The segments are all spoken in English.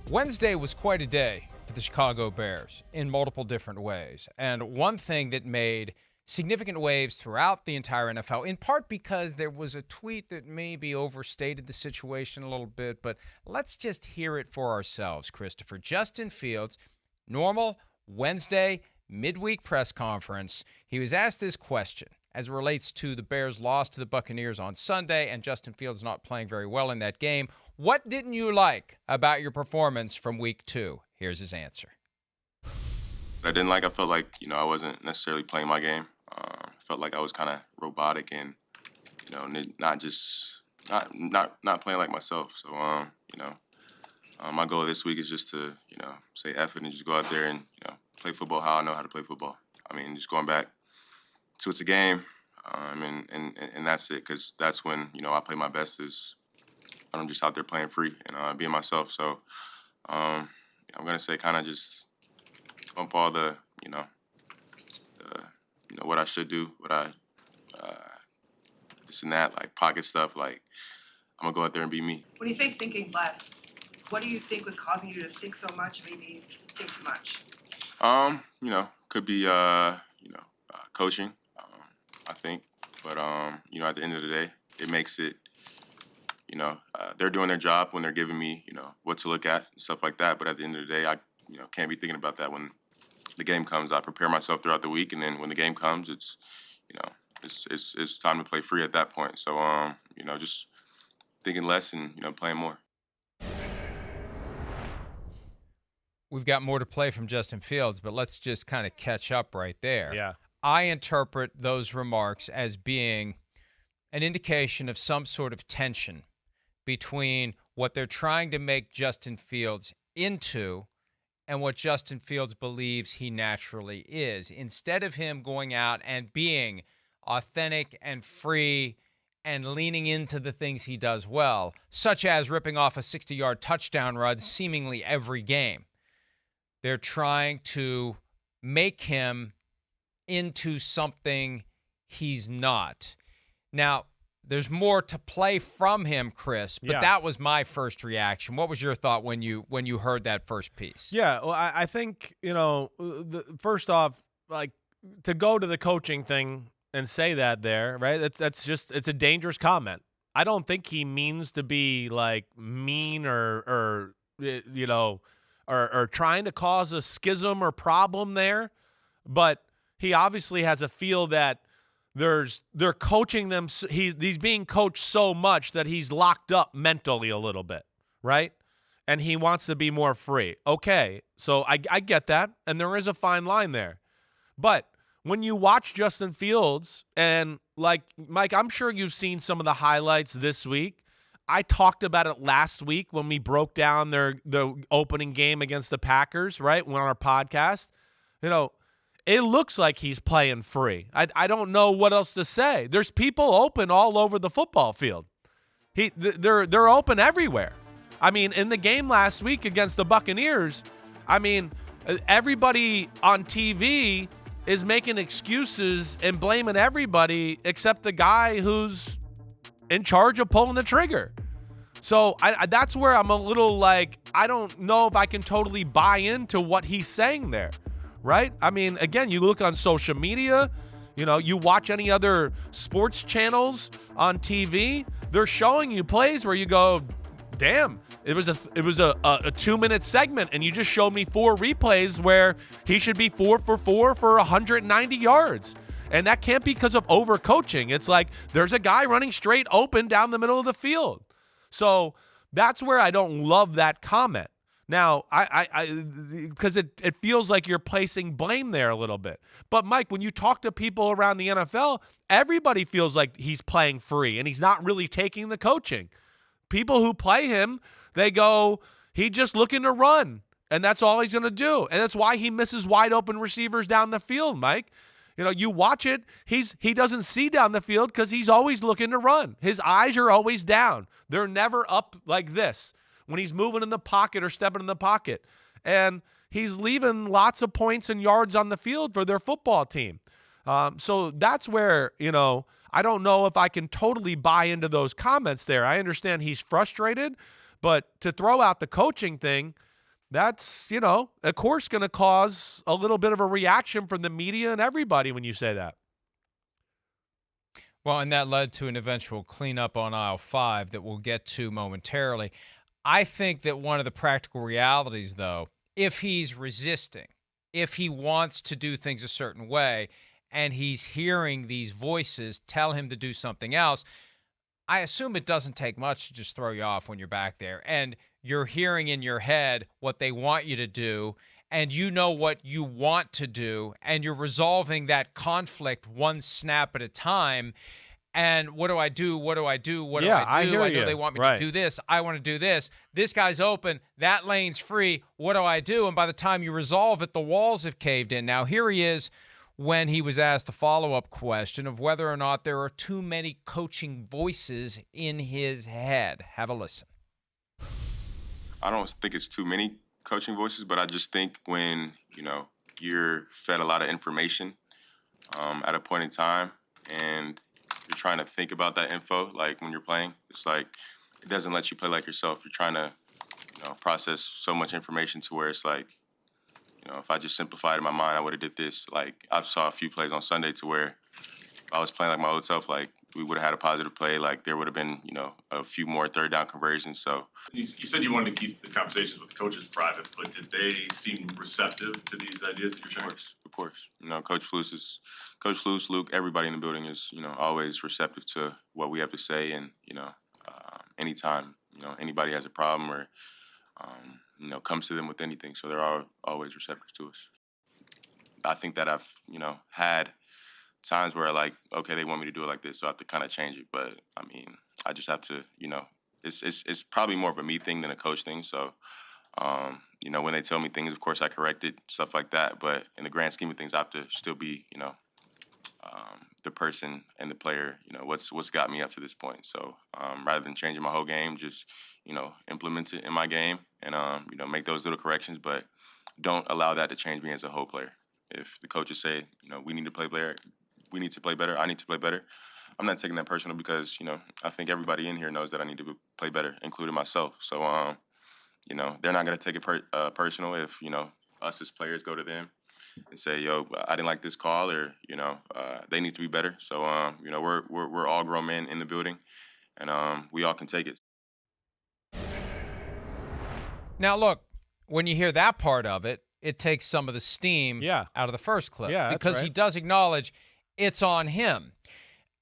Wednesday was quite a day for the Chicago Bears in multiple different ways. And one thing that made significant waves throughout the entire NFL, in part because there was a tweet that maybe overstated the situation a little bit, but let's just hear it for ourselves, Christopher. Justin Fields, normal Wednesday midweek press conference, he was asked this question as it relates to the Bears' loss to the Buccaneers on Sunday, and Justin Fields not playing very well in that game. What didn't you like about your performance from week 2? Here's his answer. I didn't like, I felt like, I wasn't necessarily playing my game. Felt like I was kind of robotic and, not playing like myself. So, my goal this week is just to, say F it and just go out there and, play football how I know how to play football. I mean, just going back to it's a game, and that's it, because that's when, I play my best is I'm just out there playing free and being myself. So I'm going to say kind of just bump all the, what I should do, what I, this and that, like pocket stuff, like I'm going to go out there and be me. When you say thinking less, what do you think was causing you to think so much, maybe think too much? Could be, coaching, I think. But, at the end of the day, it makes it, they're doing their job when they're giving me, what to look at and stuff like that. But at the end of the day, I, can't be thinking about that when the game comes. I prepare myself throughout the week, and then when the game comes, it's, it's time to play free at that point. So, just thinking less and, playing more. We've got more to play from Justin Fields, but let's just kind of catch up right there. Yeah. I interpret those remarks as being an indication of some sort of tension between what they're trying to make Justin Fields into and what Justin Fields believes he naturally is. Instead of him going out and being authentic and free and leaning into the things he does well, such as ripping off a 60-yard touchdown run seemingly every game, they're trying to make him into something he's not. Now, there's more to play from him, Chris, but that was my first reaction. What was your thought when you heard that first piece? Yeah, well, I think, first off, like, to go to the coaching thing and say that there, right, that's just, it's a dangerous comment. I don't think he means to be, like, mean or trying to cause a schism or problem there, but he obviously has a feel that they're coaching them. He's being coached so much that he's locked up mentally a little bit, right? And he wants to be more free. Okay, so I get that, and there is a fine line there. But when you watch Justin Fields, and like Mike, I'm sure you've seen some of the highlights this week. I talked about it last week when we broke down the opening game against the Packers, right? On our podcast. It looks like he's playing free. I don't know what else to say. There's people open all over the football field. They're open everywhere. I mean, in the game last week against the Buccaneers, I mean, everybody on TV is making excuses and blaming everybody except the guy who's in charge of pulling the trigger. So that's where I'm a little like, I don't know if I can totally buy into what he's saying there. Right? I mean, again, you look on social media, you watch any other sports channels on TV, they're showing you plays where you go, damn, it was a 2-minute segment, and you just showed me 4 replays where he should be 4 for 4 for 190 yards. And that can't be because of overcoaching. It's like there's a guy running straight open down the middle of the field. So that's where I don't love that comment. Now, because it feels like you're placing blame there a little bit. But, Mike, when you talk to people around the NFL, everybody feels like he's playing free and he's not really taking the coaching. People who play him, they go, he's just looking to run, and that's all he's going to do. And that's why he misses wide open receivers down the field, Mike. You watch it, he doesn't see down the field because he's always looking to run. His eyes are always down. They're never up like this when he's moving in the pocket or stepping in the pocket. And he's leaving lots of points and yards on the field for their football team. So that's where, I don't know if I can totally buy into those comments there. I understand he's frustrated, but to throw out the coaching thing, that's, of course, going to cause a little bit of a reaction from the media and everybody when you say that. Well, and that led to an eventual cleanup on aisle 5 that we'll get to momentarily. I think that one of the practical realities, though, if he's resisting, if he wants to do things a certain way, and he's hearing these voices tell him to do something else, I assume it doesn't take much to just throw you off when you're back there. And you're hearing in your head what they want you to do, and you know what you want to do, and you're resolving that conflict one snap at a time. And what do I do? What do I do? What do I do? I hear I know you. they want me Right. to do this. I want to do this. This guy's open. That lane's free. What do I do? And by the time you resolve it, the walls have caved in. Now, here he is when he was asked the follow-up question of whether or not there are too many coaching voices in his head. Have a listen. I don't think it's too many coaching voices, but I just think when, you're fed a lot of information at a point in time and you're trying to think about that info, like when you're playing, it's like it doesn't let you play like yourself. You're trying to, process so much information to where it's like, if I just simplified in my mind, I would have did this. Like, I saw a few plays on Sunday to where if I was playing like my old self, like, we would have had a positive play. Like, there would have been, a few more third down conversions. So you said you wanted to keep the conversations with the coaches private, but did they seem receptive to these ideas that you're sharing? Of course. Coach Flus, Luke, everybody in the building is, always receptive to what we have to say. And, anytime, anybody has a problem or, comes to them with anything. So they're always receptive to us. I think that I've, had times where like, okay, they want me to do it like this, so I have to kind of change it. But I mean, I just have to, it's probably more of a me thing than a coach thing. So, when they tell me things, of course I correct it, stuff like that. But in the grand scheme of things, I have to still be, the person and the player, what's got me up to this point. So rather than changing my whole game, just, implement it in my game and, make those little corrections, but don't allow that to change me as a whole player. If the coaches say, we need to play better, I need to play better, I'm not taking that personal because, I think everybody in here knows that I need to play better, including myself. So, they're not going to take it personal if, us as players go to them and say, yo, I didn't like this call or, they need to be better. So, we're all grown men in the building and we all can take it. Now, look, when you hear that part of it, it takes some of the steam out of the first clip because he does acknowledge it's on him.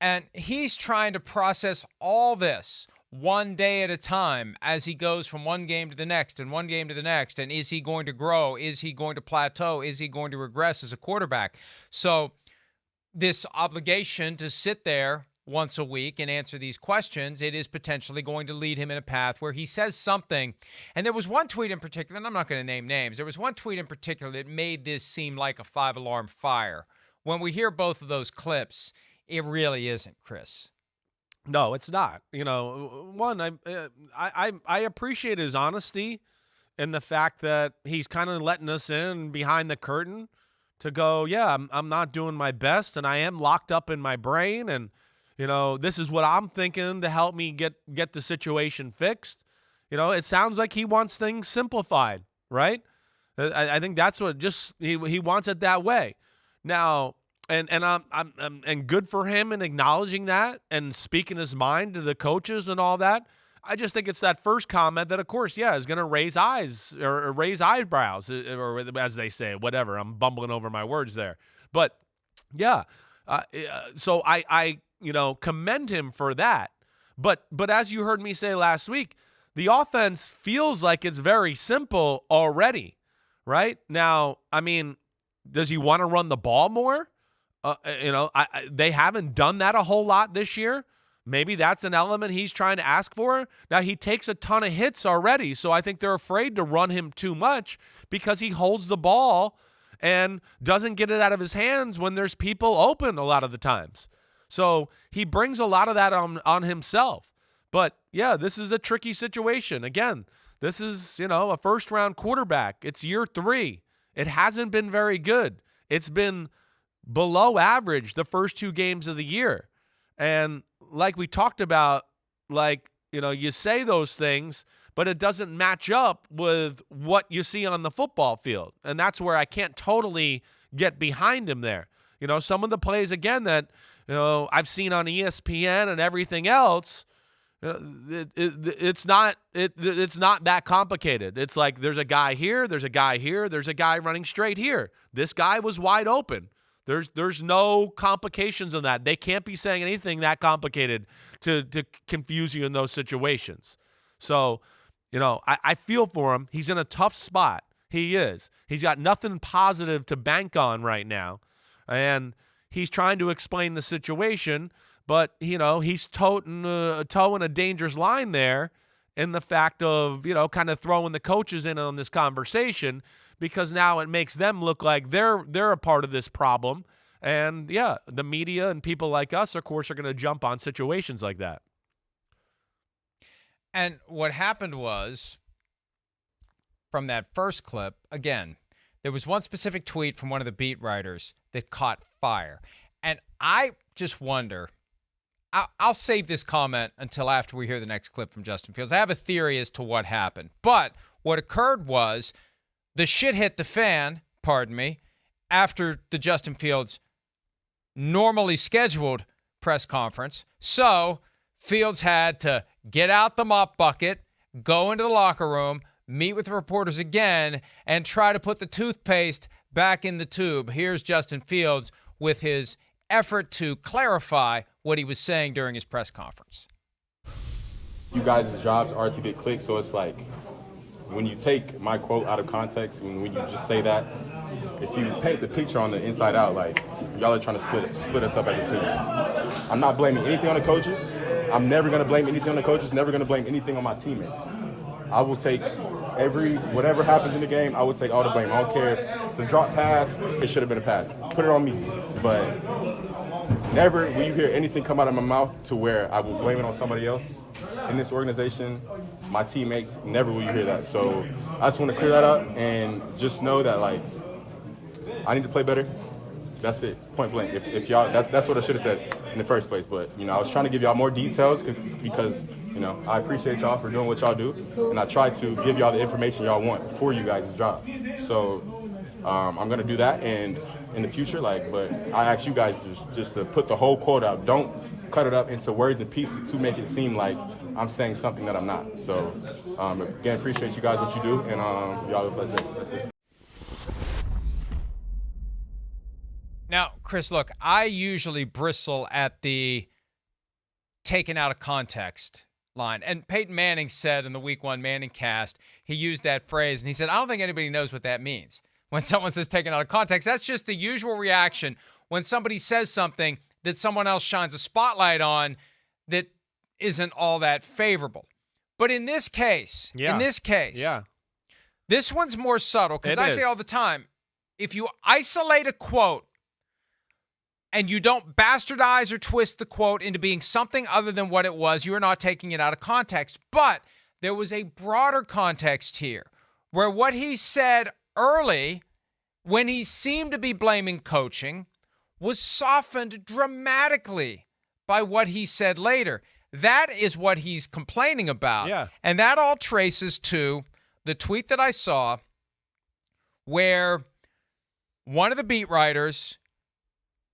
And he's trying to process all this one day at a time as he goes from one game to the next and one game to the next. And is he going to grow? Is he going to plateau? Is he going to regress as a quarterback? So this obligation to sit there once a week and answer these questions, it is potentially going to lead him in a path where he says something. And there was one tweet in particular, and I'm not going to name names, there was one tweet in particular that made this seem like a 5-alarm fire. When we hear both of those clips, it really isn't, Chris. No, it's not. One, I appreciate his honesty and the fact that he's kind of letting us in behind the curtain to go, yeah, I'm not doing my best, and I am locked up in my brain, and this is what I'm thinking to help me get the situation fixed. It sounds like he wants things simplified, right? I think that's what he wants it that way. Now, and I'm good for him in acknowledging that and speaking his mind to the coaches and all that. I just think it's that first comment that, of course, is going to raise eyes or raise eyebrows, or as they say, whatever. I'm bumbling over my words there, but so I commend him for that. But as you heard me say last week, the offense feels like it's very simple already, right? Now, I mean, does he want to run the ball more? They haven't done that a whole lot this year. Maybe that's an element he's trying to ask for. Now, he takes a ton of hits already, so I think they're afraid to run him too much because he holds the ball and doesn't get it out of his hands when there's people open a lot of the times. So he brings a lot of that on himself. But, this is a tricky situation. Again, this is, a first-round quarterback. It's year 3. It hasn't been very good. It's been below average the first 2 games of the year. And like we talked about, you say those things, but it doesn't match up with what you see on the football field. And that's where I can't totally get behind him there. You know, some of the plays, again, that, you know, I've seen on ESPN and everything else, it's not that complicated. It's like there's a guy here, there's a guy here, there's a guy running straight here. This guy was wide open. There's no complications on that. They can't be saying anything that complicated to confuse you in those situations. So, you know, I feel for him. He's in a tough spot. He is. He's got nothing positive to bank on right now. And he's trying to explain the situation, but, you know, he's towing a dangerous line there in the fact of, you know, kind of throwing the coaches in on this conversation, because now it makes them look like they're a part of this problem. And, yeah, the media and people like us, of course, are going to jump on situations like that. And what happened was, from that first clip, again, there was one specific tweet from one of the beat writers that caught fire. And I just wonder, I'll save this comment until after we hear the next clip from Justin Fields. I have a theory as to what happened. But what occurred was the shit hit the fan, pardon me, after the Justin Fields normally scheduled press conference. So Fields had to get out the mop bucket, go into the locker room, meet with the reporters again, and try to put the toothpaste back in the tube. Here's Justin Fields with his effort to clarify what he was saying during his press conference. You guys' jobs are to get clicks, so it's like when you take my quote out of context, when you just say that, if you paint the picture on the inside out, like y'all are trying to split us up as a team. I'm not blaming anything on the coaches. I'm never going to blame anything on the coaches, never going to blame anything on my teammates. I will take whatever happens in the game, I will take all the blame. I don't care if it's a drop pass, it should have been a pass. Put it on me. But never will you hear anything come out of my mouth to where I will blame it on somebody else. In this organization, my teammates, never will you hear that. So I just want to clear that up and just know that, like, I need to play better. That's it, point blank. If y'all, that's what I should have said in the first place. But, you know, I was trying to give y'all more details because, you know, I appreciate y'all for doing what y'all do, and I try to give y'all the information y'all want for you guys' job. So I'm gonna do that, and in the future, like, but I ask you guys just to put the whole quote out. Don't cut it up into words and pieces to make it seem like I'm saying something that I'm not. So again, appreciate you guys what you do, and y'all have a blessed day. That's it. Now, Chris, look, I usually bristle at the taken out of context line. And Peyton Manning said in the Week 1 Manning cast, he used that phrase, and he said, I don't think anybody knows what that means. When someone says taken out of context, that's just the usual reaction when somebody says something that someone else shines a spotlight on that isn't all that favorable. But in this case, this one's more subtle, because I say all the time, if you isolate a quote and you don't bastardize or twist the quote into being something other than what it was, you're not taking it out of context. But there was a broader context here where what he said early, when he seemed to be blaming coaching, was softened dramatically by what he said later. That is what he's complaining about. Yeah. And that all traces to the tweet that I saw where one of the beat writers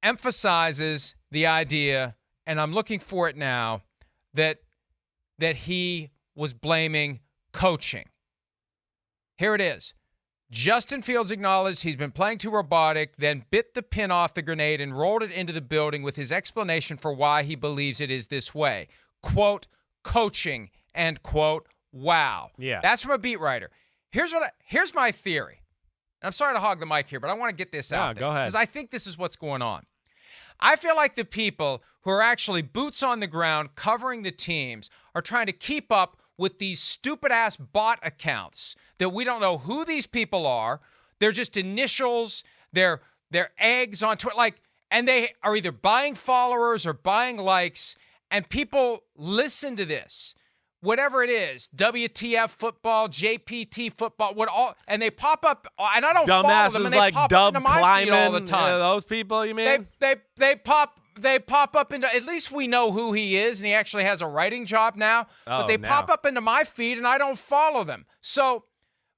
emphasizes the idea, and I'm looking for it now, that he was blaming coaching. Here it is. Justin Fields acknowledged he's been playing too robotic, then bit the pin off the grenade and rolled it into the building with his explanation for why he believes it is this way. Quote, coaching, and quote, wow. Yeah. That's from a beat writer. Here's my theory. And I'm sorry to hog the mic here, but I want to get this out there. Go ahead. Because I think this is what's going on. I feel like the people who are actually boots on the ground covering the teams are trying to keep up with these stupid-ass bot accounts that we don't know who these people are. They're just initials. They're eggs on Twitter. And they are either buying followers or buying likes, and people listen to this. Whatever it is, WTF football, JPT football, and they pop up, and I don't follow them, and they like pop Dub up into my feed all the Kleiman, time. those people, you mean? They pop they pop up into, at least we know who he is, and he actually has a writing job now. But they pop up into my feed, and I don't follow them. So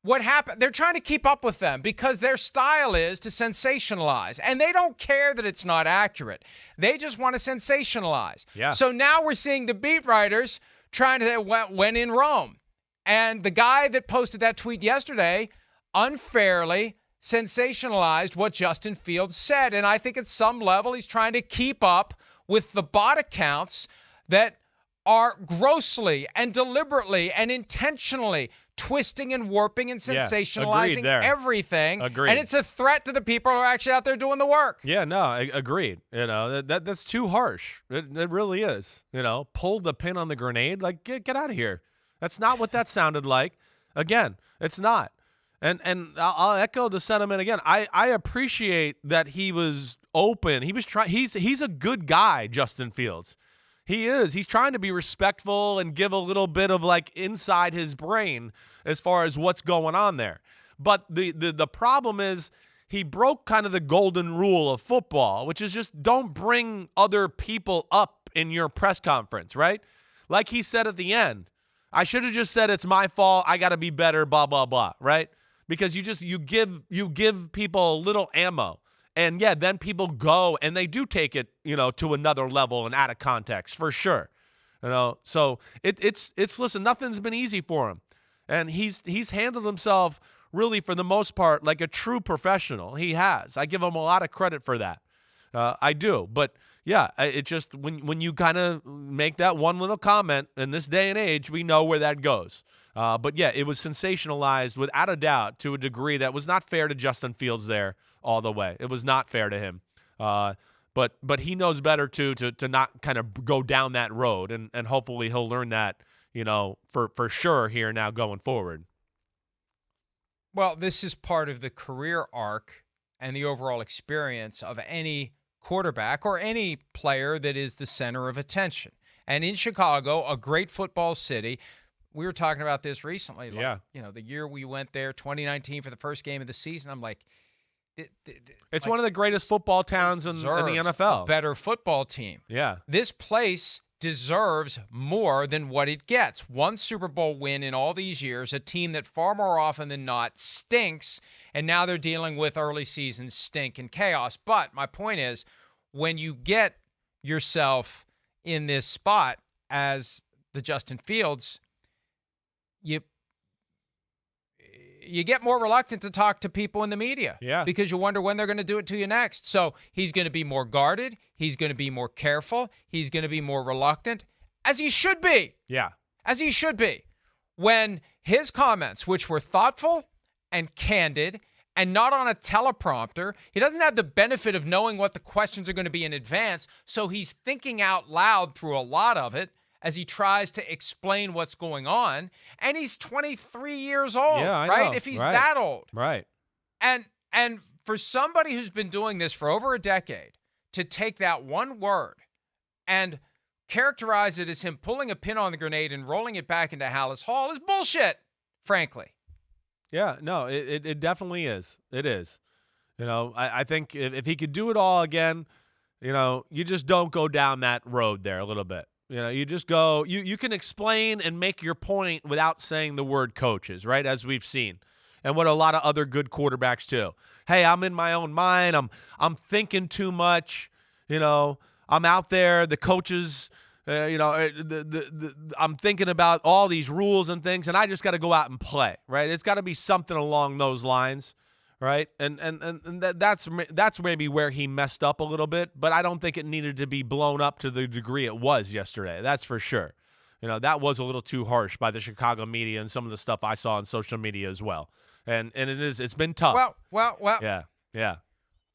what happened? They're trying to keep up with them because their style is to sensationalize, and they don't care that it's not accurate. They just want to sensationalize. Yeah. So now we're seeing the beat writers trying to when in Rome, and the guy that posted that tweet yesterday unfairly sensationalized what Justin Fields said, and I think at some level he's trying to keep up with the bot accounts that are grossly and deliberately and intentionally twisting and warping and sensationalizing everything. Agreed. And it's a threat to the people who are actually out there doing the work. Yeah, no, agreed. You know, that's too harsh. It really is. You know, pull the pin on the grenade. Like, get out of here. That's not what that sounded like. Again, it's not. And I'll echo the sentiment again. I appreciate that he was open. He was trying. He's a good guy, Justin Fields. He is. He's trying to be respectful and give a little bit of like inside his brain as far as what's going on there. But the problem is he broke kind of the golden rule of football, which is just don't bring other people up in your press conference, right? Like he said at the end, I should have just said it's my fault. I got to be better, blah, blah, blah, right? Because you give people a little ammo. And yeah, then people go and they do take it, you know, to another level and out of context for sure. You know, so it's listen, nothing's been easy for him. And he's handled himself really for the most part like a true professional. He has. I give him a lot of credit for that. I do. But yeah, it just when you kind of make that one little comment in this day and age, we know where that goes. But yeah, it was sensationalized without a doubt to a degree that was not fair to Justin Fields there all the way. It was not fair to him. But he knows better to not kind of go down that road, and hopefully he'll learn that, you know, for sure here now going forward. Well, this is part of the career arc and the overall experience of any quarterback or any player that is the center of attention. And in Chicago, a great football city, we were talking about this recently. Like, yeah. You know, the year we went there, 2019, for the first game of the season, I'm like, it's one of the greatest football towns in the NFL. A better football team. Yeah. This place deserves more than what it gets. One Super Bowl win in all these years, a team that far more often than not stinks, and now they're dealing with early season stink and chaos. But my point is, when you get yourself in this spot as the Justin Fields, you get more reluctant to talk to people in the media. Yeah. Because you wonder when they're going to do it to you next. So he's going to be more guarded. He's going to be more careful. He's going to be more reluctant, as he should be. Yeah. As he should be. When his comments, which were thoughtful and candid and not on a teleprompter, he doesn't have the benefit of knowing what the questions are going to be in advance, so he's thinking out loud through a lot of it as he tries to explain what's going on. And he's 23 years old, I right? know. If he's Right. that old. Right. And for somebody who's been doing this for over a decade to take that one word and characterize it as him pulling a pin on the grenade and rolling it back into Hallis Hall is bullshit, frankly. Yeah, no, it definitely is. It is. You know, I think if he could do it all again, you know, you just don't go down that road there a little bit. You know, you just go, you can explain and make your point without saying the word coaches, right? As we've seen. And what a lot of other good quarterbacks too. Hey, I'm in my own mind. I'm thinking too much. You know, I'm out there. The coaches, you know, I'm thinking about all these rules and things, and I just got to go out and play, right? It's got to be something along those lines, right? And that's maybe where he messed up a little bit, but I don't think it needed to be blown up to the degree it was yesterday. That's for sure. You know, that was a little too harsh by the Chicago media and some of the stuff I saw on social media as well. And it's been tough. Well. Yeah.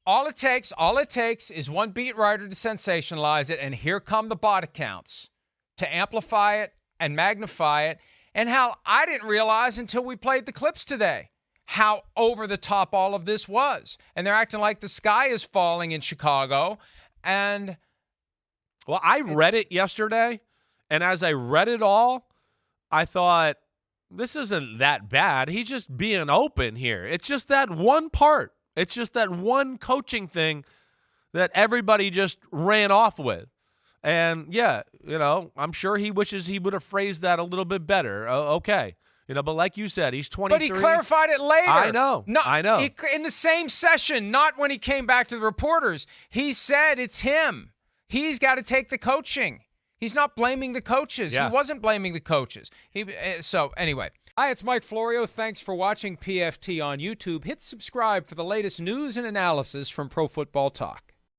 All it takes is one beat writer to sensationalize it, and here come the bot accounts to amplify it and magnify it. And Hal, I didn't realize until we played the clips today how over the top all of this was. And they're acting like the sky is falling in Chicago. And well, I read it yesterday, and as I read it all, I thought, this isn't that bad. He's just being open here. It's just that one part. It's just that one coaching thing that everybody just ran off with. And, yeah, I'm sure he wishes he would have phrased that a little bit better. Okay. But like you said, he's 23. But he clarified it later. I know. No, I know. In the same session, not when he came back to the reporters. He said it's him. He's got to take the coaching. He's not blaming the coaches. Yeah. He wasn't blaming the coaches. So, anyway. Hi, it's Mike Florio. Thanks for watching PFT on YouTube. Hit subscribe for the latest news and analysis from Pro Football Talk.